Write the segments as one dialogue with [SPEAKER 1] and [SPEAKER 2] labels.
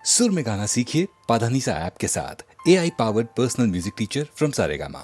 [SPEAKER 1] सुर में गाना सीखिए पाधानीसा ऐप के साथ। AI powered personal music teacher from Saregama.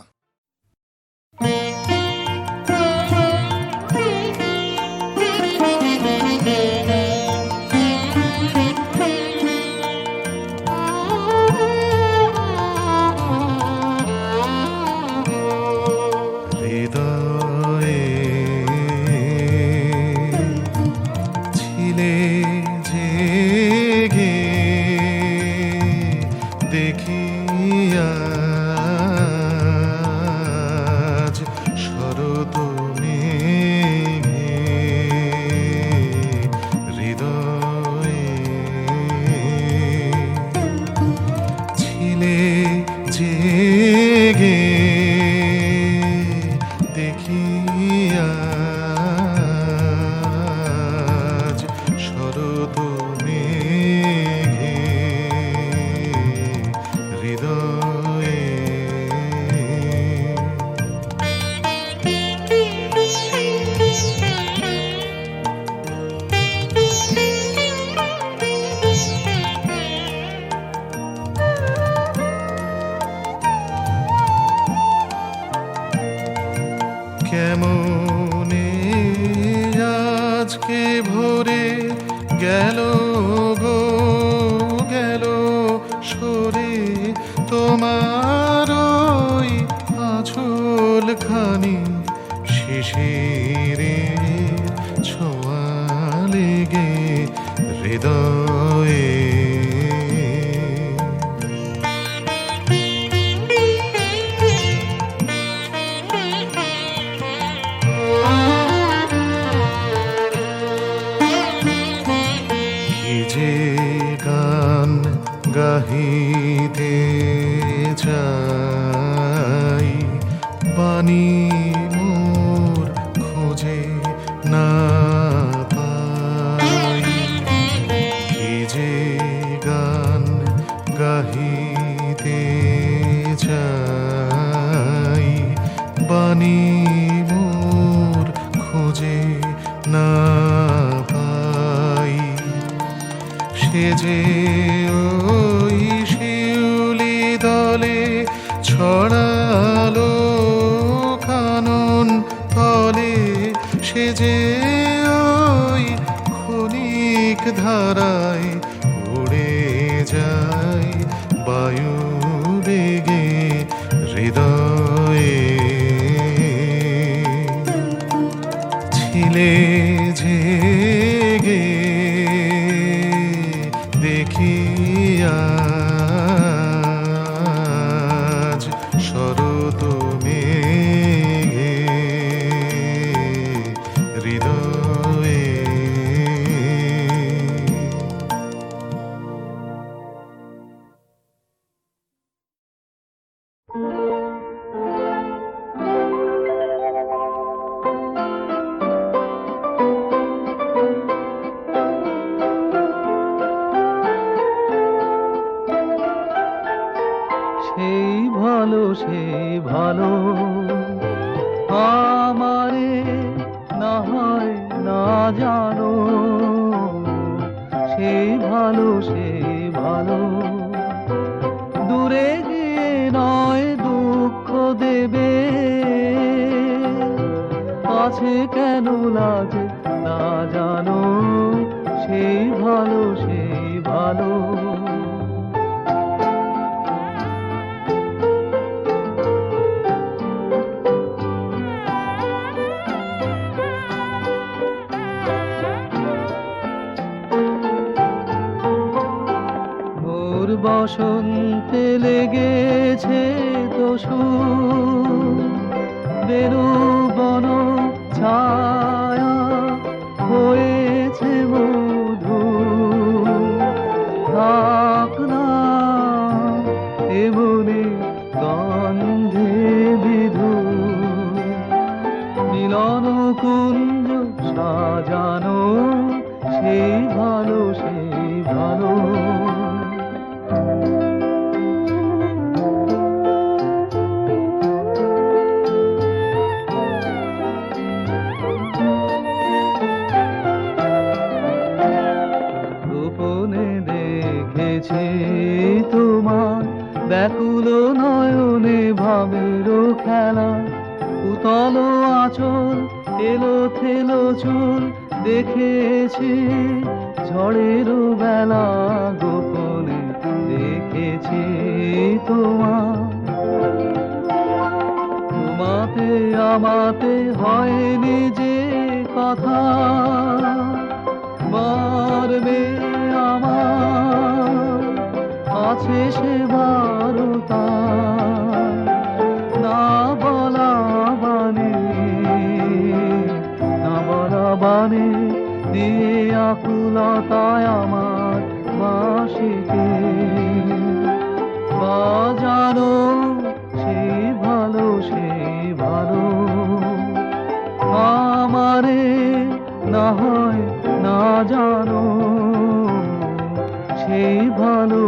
[SPEAKER 2] কেমনে আজকে ভোরে গেল গো গেল সরে তোমার ওই আঁচল খানি শিশিরে ছোঁয়া লেগে হৃদয়ে গাহিতে চাই বাণী মোর খোঁজে না পাই কি যে গান গাহিতে চাই বাণী মোর খোঁজে না পাই সে যে ছড়ালো কানন তলে সে যে ওই ক্ষণিক ধারায় উড়ে যায় বায়ু বেগে হৃদয়ে ছিলে জেগে দেখিয়া
[SPEAKER 3] সেই ভালো আমারে না হয় না জানো, সেই ভালো দূরে গিয়ে নয় দুঃখ দেবে, আছে কেন লাজ না জানো, সেই ভালো বসন্তে লেগেছে দোষু বেনু বন ছায়া হয়েছে মধু, থাক না এমনি গন্ধে বিধু, মিলন কুঞ্জ সাজানো সেই ভালো গোপনে দেখে দেখেছি তোমার ব্যাকুল নয়নে ভাবের খেলা, উতল আঁচল এলো থেলো চুল দেখেছি ঝড়ের বেলা গোপনে দেখেছি তোমার। তোমাতে আমাতে হয়নি যে কথা, মরবে আমার আছে সে বারতা, না বলা বাণী না বলা বাণী দিয়ে আকুলতায় আমার বাঁশিকে বাজানো সেই ভালো আমারে না হয় না জানো সেই ভালো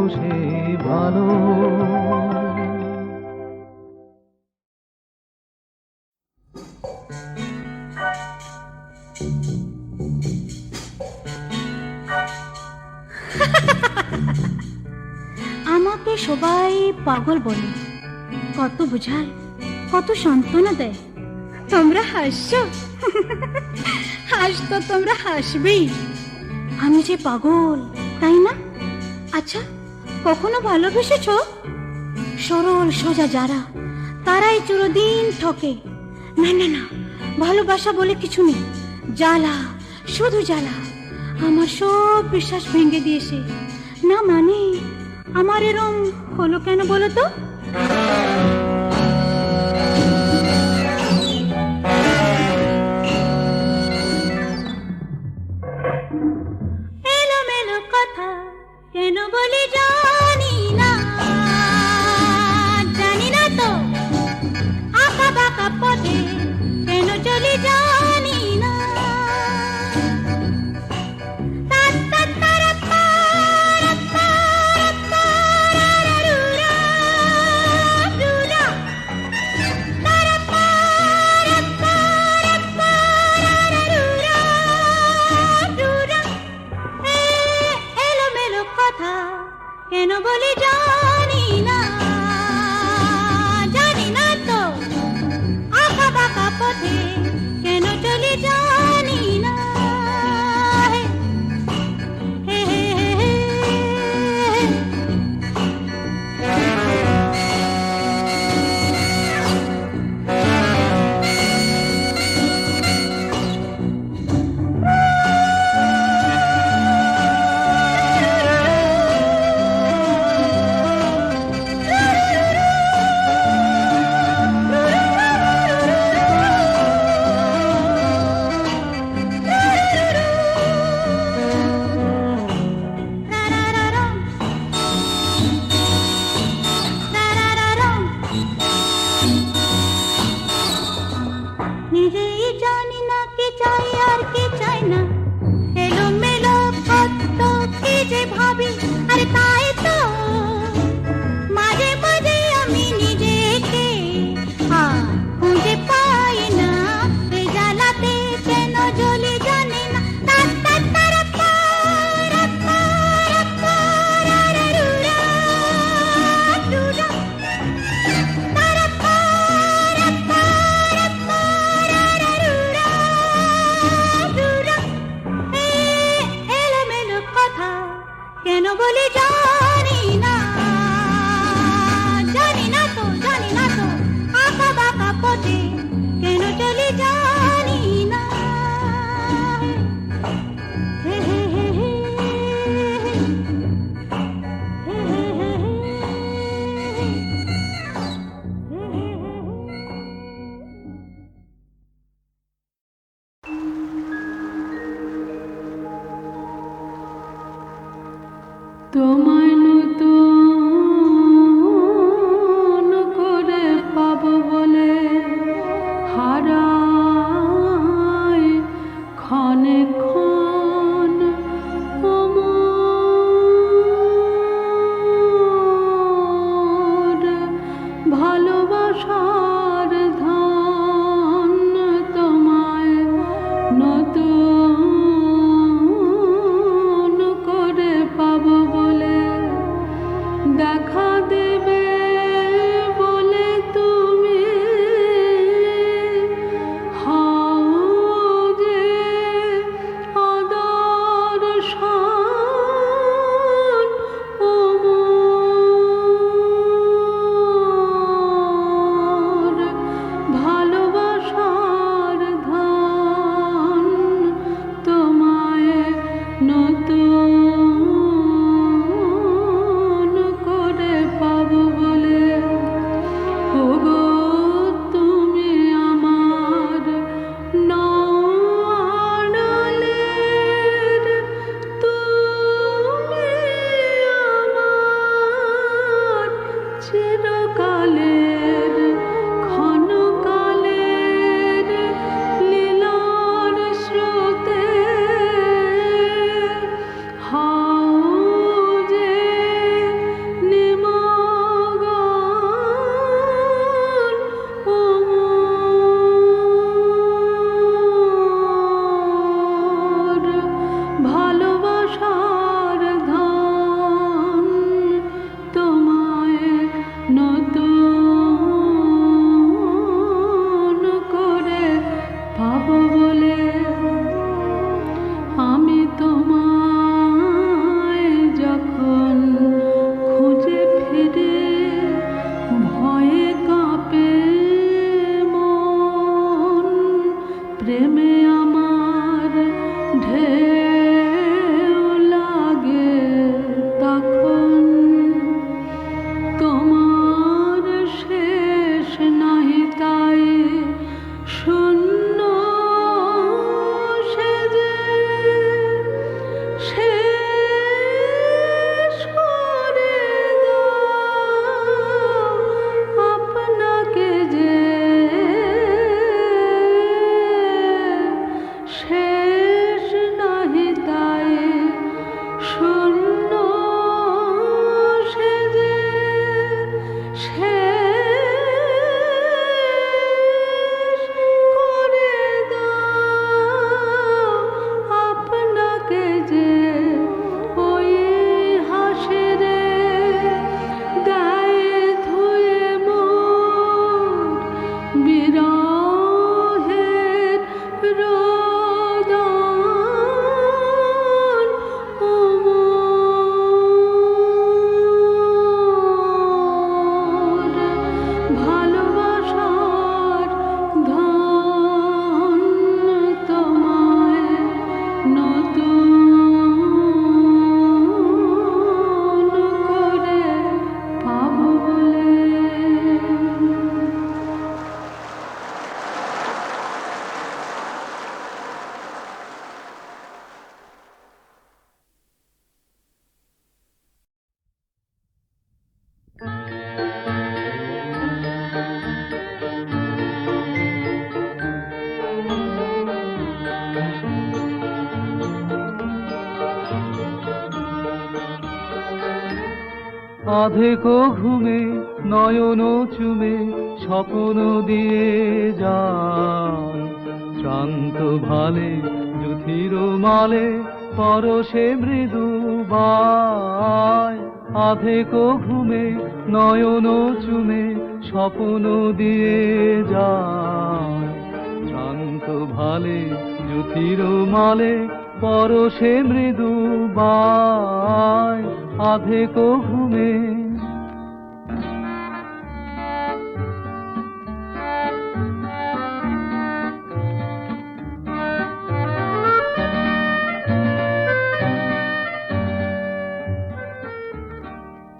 [SPEAKER 4] আমাকে সবাই পাগল বলে, কত বোঝায়, কত সান্ত্বনা দেয়। তোমরা হাসছো, হাসতো তোমরা হাসবেই। আমি যে পাগল, তাই না? আচ্ছা, কখনো ভালোবেসেছো? সরল সোজা যারা, তারাই চিরদিন ঠকে। না না না, ভালোবাসা বলে কিছু নেই, জ্বালা, শুধু জ্বালা। আমার সব বিশ্বাস ভেঙে দিয়েছে। না মানে আমার এরম হলো কেন বলো তো? এলোমেলো কথা কেন বলি জানি না, জানি না তো। আঁকা বাঁকা পথে কেন চলি জানি না। কেন বলি জানি না, জানি না তো। আঁকা বাঁকা পথে কেন চলি জানি না। হে হে হে নিজেই জানি না কি চাই আর কি চাই না। এলোমেলো কত কি যে ভাবি, আরে তাই তো মাঝে মাঝে আমি নিজেকে আর খুঁজে পাই না। এ জ্বালাতে কেন জ্বলি জানি না। কেন বলি জানি না, জানি না তো, জানি না তো। আঁকা বাঁকা পথে কেন চলি জানি না। হে হে হে হে হে হে হে তোমায় নতুন করে পাবো বলে হারাই ক্ষণে ক্ষণ অমর ভালোবাসার ধন। তোমায় নতুন করে পাবো বলে
[SPEAKER 3] আধেক ঘুমে নয়ন চুমে স্বপ্ন দিয়ে যায়, শ্রান্ত ভালে যুথির মালে পরশে মৃদু বায়। আধেক ঘুমে নয়ন চুমে স্বপ্ন দিয়ে যায়, শ্রান্ত ভালে যুথির মালে পরশে মৃদু বায়। আধেক ঘুমে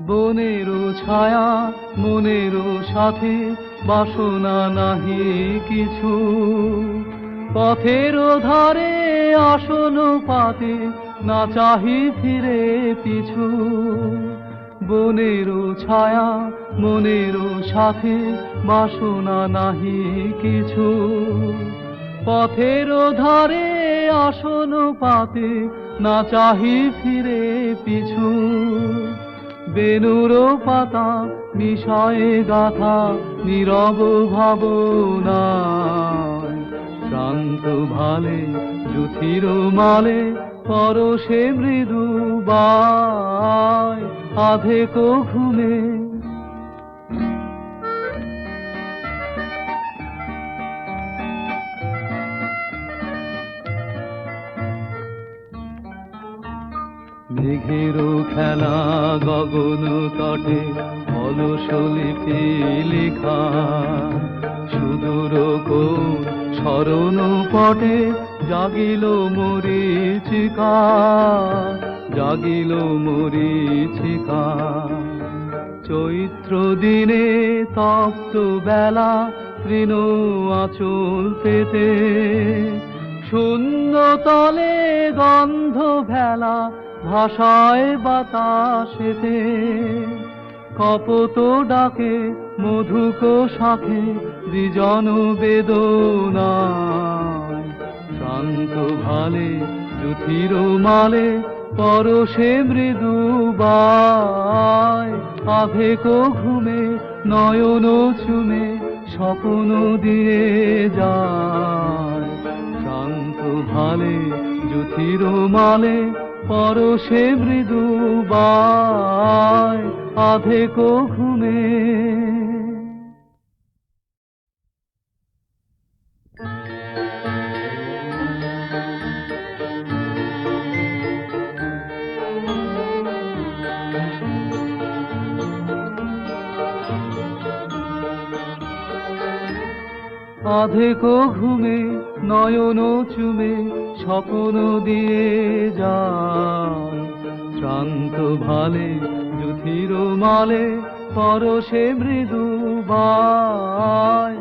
[SPEAKER 3] বনেরও ছায়া মনেরও সাথে বাসনা নাহি কিছু, পথের ধারে আসন পাতে না চাহি ফিরে পিছু। বনেরও ছায়া মনেরও সাথে বাসনা নাহি কিছু, পথের ধারে আসন পাতে না চাহি ফিরে পিছু। বেনুর পাতা মিশায়ে গাথা নীরব ভাবনায়, শ্রান্ত ভালে যুথির মালে পরশে মৃদু বায়। আধেক ঘুমে মেঘের খেলা গগন তটে অলস লিপি লেখা, সুদূর কোন স্মরণ পটে জাগিল মরীচিকা, জাগিল মরীচিকা। চৈত্র দিনে তপ্ত বেলা তৃণ আঁচল পেতে, শূন্য তলে গন্ধ ভেলা ভাষায় বাতাসেতে। কপত ডাকে মধুক শাখে দ্বিজন বেদনায়, শ্রান্ত ভালে যুথির মালে পরশে মৃদু বায়। আধেক ঘুমে নয়ন চুমে স্বপ্ন দিয়ে যায়, শ্রান্ত ভালে যুথির মালে পরশে মৃদু বায়। আধেক ঘুমে আধেক ঘুমে নয়ন চুমে স্বপ্ন দিয়ে যায়, শ্রান্ত ভালে যুথির মালে পরশে মৃদু বায়।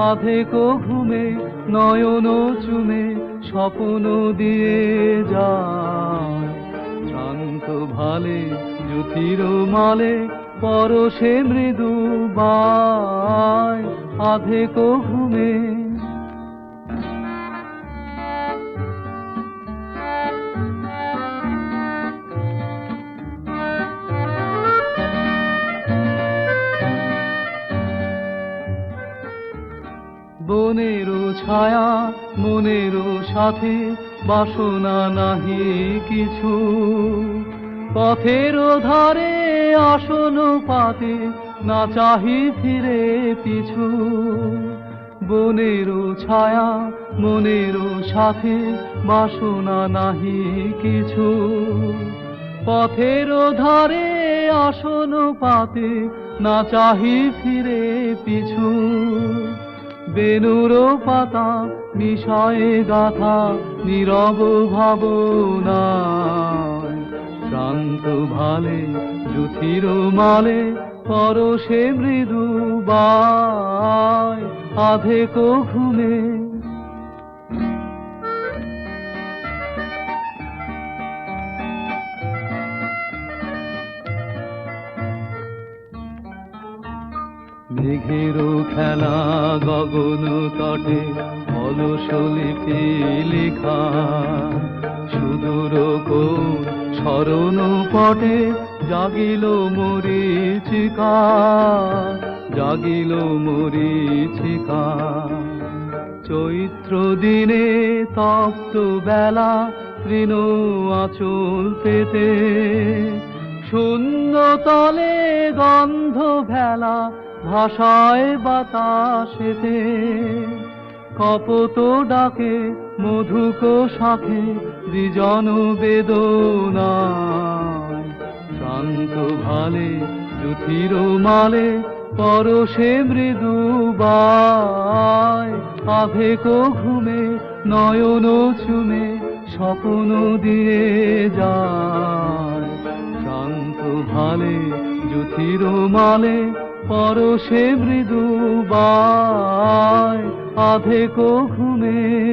[SPEAKER 3] আধেক ঘুমে নয়ন চুমে স্বপ্ন দিয়ে যায়, শ্রান্ত ভালে যুথির মালে পরশে মৃদু বায়। আধেক ঘুমে বনেরও ছায়া মনেরও সাথে বাসনা নাহি কিছু, পথের ধারে আসন পাতে না চাহি ফিরে পিছু। বনেরও ছায়া মনেরও সাথে বাসনা নাহি কিছু, পথের ধারে আসন পাতে না চাহি ফিরে পিছু। বেনুর পাতা মিশায়ে গাথা নীরব ভাবনায়, শ্রান্ত ভালে যুথির মালে পরশে মৃদু বায়। আধেক ঘুমে মেঘের খেলা গগন তটে অলস লিপি লেখা, সুদূর কোন স্মরণ পটে জাগিল মরীচিকা, জাগিল মরীচিকা। চৈত্র দিনে তপ্ত বেলা, তৃণ আঁচল পেতে, শূন্য তলে গন্ধ ভেলা, ভাষায় বাতাসেতে। কপত ডাকে মধুক শাখে, দ্বিজন বেদনায়। শান্ত ভালে যুথির মালে, পরশে মৃদু বায়। আধেক ঘুমে নয়ন চুমে, স্বপ্ন দিয়ে যায়। শান্ত ভালে যুথির মালে, পরশে মৃদু বায়। আধেক ঘুমে